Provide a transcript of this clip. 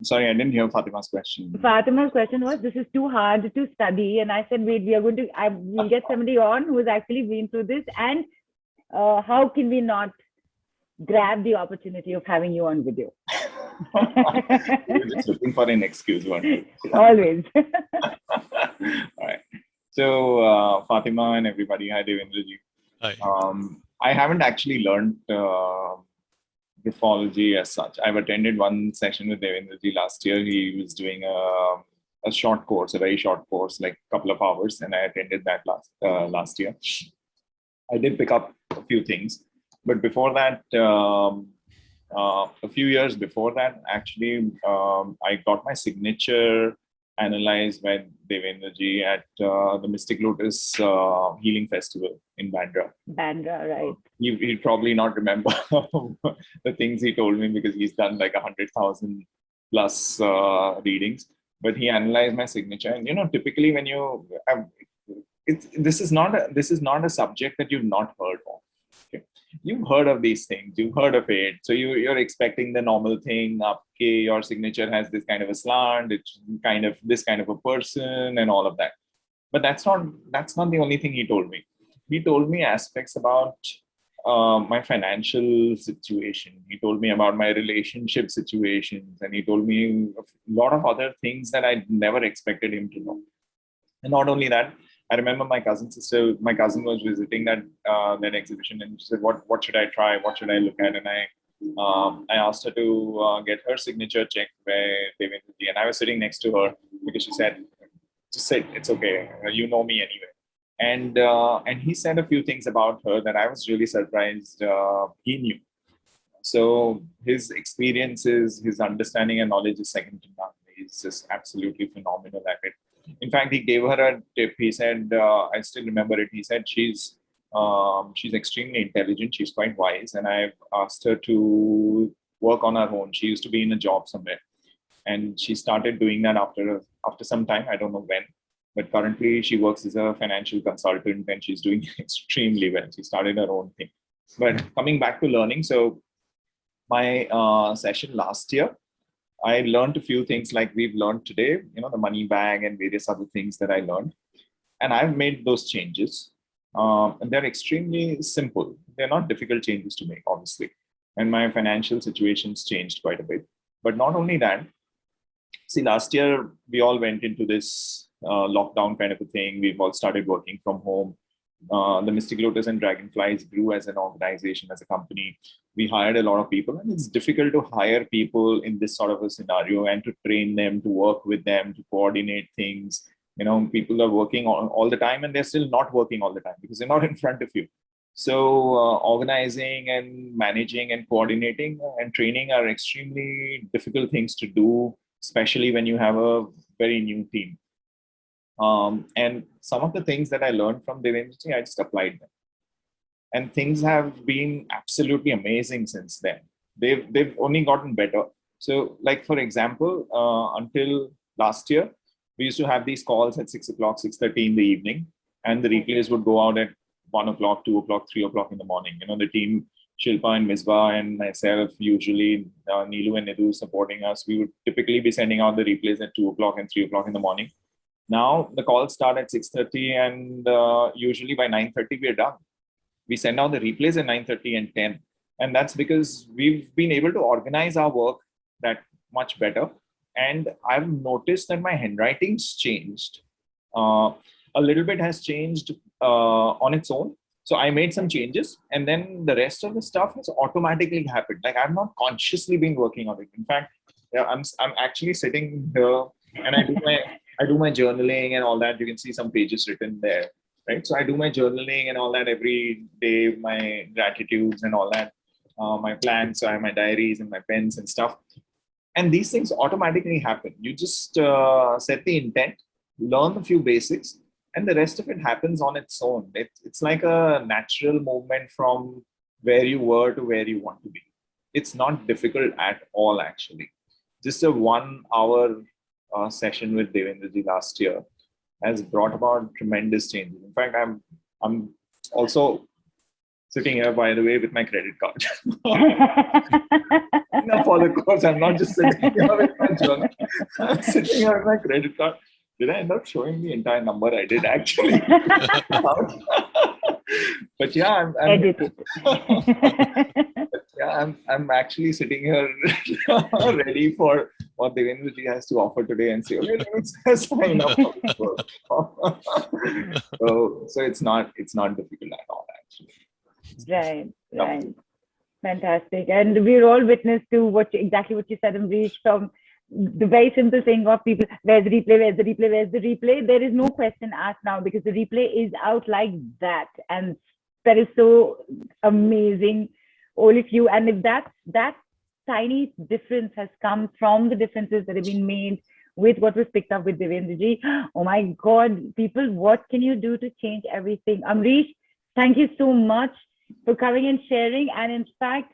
Sorry, I didn't hear Fatima's question. Fatima's question was, this is too hard to study. And I said, wait, we are going to, we'll get somebody on who has actually been through this. And how can we not grab the opportunity of having you on video? You're just looking for an excuse, one. Always. All right. So, Fatima and everybody, hi, Devendra ji. Hi. I haven't actually learned graphology as such. I've attended one session with Devendra ji last year. He was doing a short course, a very short course, like a couple of hours, and I attended that last year. I did pick up a few things, but before that, a few years before that, actually, I got my signature analyzed by Devendra ji at the Mystic Lotus Healing Festival in Bandra. Bandra, right. He'll probably not remember the things he told me because he's done like 100,000 plus readings. But he analyzed my signature, and typically when you have, this is not a subject that you've not heard of. Okay? You've heard of these things, you've heard of it, so you're expecting the normal thing. Okay, your signature has this kind of a slant, it's kind of this kind of a person, and all of that. But that's not the only thing he told me. He told me aspects about my financial situation. He told me about my relationship situations, and he told me a lot of other things that I never expected him to know. And not only that, I remember my cousin was visiting that exhibition, and she said, "What should I try? What should I look at?" And I asked her to get her signature checked by Devendra ji, and I was sitting next to her because she said, "Just sit. It's okay. You know me anyway." And he said a few things about her that I was really surprised he knew. So his experiences, his understanding and knowledge is second to none. He's just absolutely phenomenal at it. In fact, he gave her a tip. He said, I still remember it. He said she's extremely intelligent. She's quite wise, and I've asked her to work on her own. She used to be in a job somewhere, and she started doing that after some time. I don't know when, but currently she works as a financial consultant, and she's doing extremely well. She started her own thing. But coming back to learning, so my session last year, I learned a few things like we've learned today, the money bag and various other things that I learned. And I've made those changes. And they're extremely simple. They're not difficult changes to make, obviously. And my financial situation's changed quite a bit. But not only that, see, last year, we all went into this lockdown kind of a thing. We've all started working from home. The Mystic Lotus and Dragonflies grew as an organization, as a company. We hired a lot of people, and it's difficult to hire people in this sort of a scenario and to train them, to work with them, to coordinate things. People are working all the time, and they're still not working all the time because they're not in front of you. So organizing and managing and coordinating and training are extremely difficult things to do, especially when you have a very new team. And some of the things that I learned from Devendra, I just applied them. And things have been absolutely amazing since then. They've only gotten better. So, like, for example, until last year, we used to have these calls at 6 o'clock, 6:30 in the evening, and the replays would go out at 1 o'clock, 2 o'clock, 3 o'clock in the morning. The team, Shilpa and Misbah and myself, usually Neelu and Nidhu supporting us, we would typically be sending out the replays at 2 o'clock and 3 o'clock in the morning. Now the calls start at 6:30, and usually by 9:30 we're done. We send out the replays at 9:30 and 10. And that's because we've been able to organize our work that much better. And I've noticed that my handwriting's changed. A little bit has changed on its own. So I made some changes, and then the rest of the stuff has automatically happened. Like, I've not consciously been working on it. In fact, I'm actually sitting here, and I do my journaling and all that. You can see some pages written there. Right? So I do my journaling and all that every day, my gratitudes and all that, my plans. So I have my diaries and my pens and stuff. And these things automatically happen. You just set the intent, learn a few basics, and the rest of it happens on its own. It's like a natural movement from where you were to where you want to be. It's not difficult at all, actually. Just a 1 hour session with Devendra ji last year has brought about tremendous changes. In fact, I'm also sitting here, by the way, with my credit card. For the course, I'm not just sitting here with my journal. I'm sitting here with my credit card. Did I end up showing the entire number? I did actually. But yeah, I'm actually sitting here ready for what Devendra ji has to offer today and say, okay, let's sign up. So it's not difficult at all, actually. Right. Fantastic. And we're all witness to exactly what you said, Amrish, from the very simple thing of people, where's the replay? There is no question asked now because the replay is out like that. And that is so amazing, all of you. And if that tiny difference has come from the differences that have been made with what was picked up with Devendra ji, oh my God, people, what can you do to change everything? Amrish, thank you so much for coming and sharing. And in fact,